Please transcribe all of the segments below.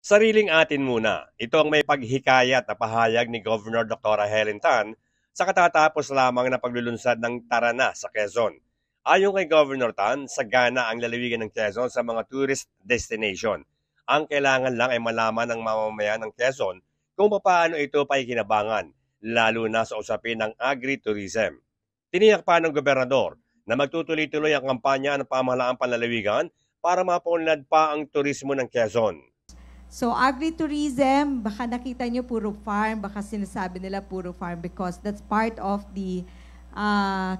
Sariling atin muna. Ito ang may paghikayat na pahayag ni Governor Dr. Helen Tan sa katatapos lamang na paglulunsad ng Tarana sa Quezon. Ayon kay Governor Tan, sagana ang lalawigan ng Quezon sa mga tourist destination. Ang kailangan lang ay malaman ng mamamayan ng Quezon kung paano ito pakikinabangan, lalo na sa usapin ng agritourism. Tiniyak pa ng gobernador na magtutuloy-tuloy ang kampanya ng pamahalaang panlalawigan para mapaunlad pa ang turismo ng Quezon. So agritourism, baka nakita nyo puro farm, baka sinasabi nila puro farm because that's part of the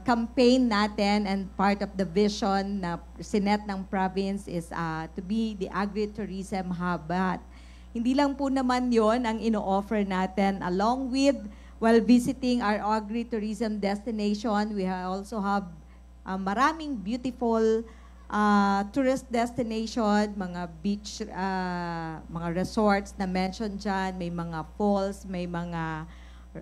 campaign natin and part of the vision na sinet ng province is to be the agritourism hub. But hindi lang po naman yon ang ino-offer natin along with while visiting our agritourism destination, we also have maraming beautiful tourist destination, mga beach, mga resorts na mentioned dyan, may mga falls, may mga,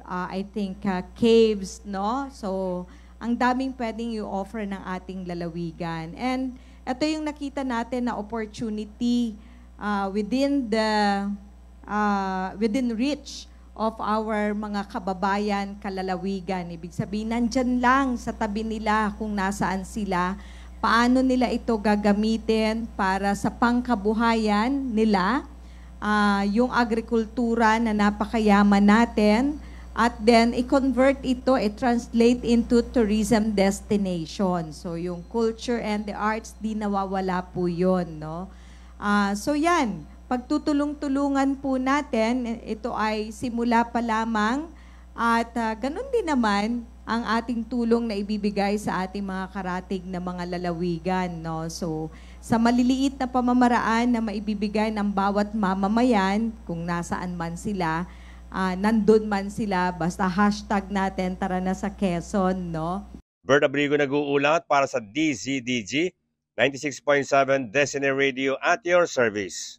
I think, caves, no? So, ang daming pwedeng i-offer ng ating lalawigan. And ito yung nakita natin na opportunity within reach of our mga kababayan, kalalawigan. Ibig sabihin, nandyan lang sa tabi nila kung nasaan sila, paano nila ito gagamitin para sa pangkabuhayan nila, yung agrikultura na napakayaman natin, at then i-convert ito, i-translate into tourism destination. So yung culture and the arts, di nawawala po yun, no? So yan, pagtutulong-tulungan po natin, ito ay simula pa lamang, at ganun din naman ang ating tulong na ibibigay sa ating mga karatig na mga lalawigan, no? So, sa maliliit na pamamaraan na maibibigay ng bawat mamamayan, kung nasaan man sila, nandun man sila, basta hashtag natin, tara na sa Quezon, no? Bert Abrigo nag-uulat para sa DZDG 96.7 Destiny Radio at your service.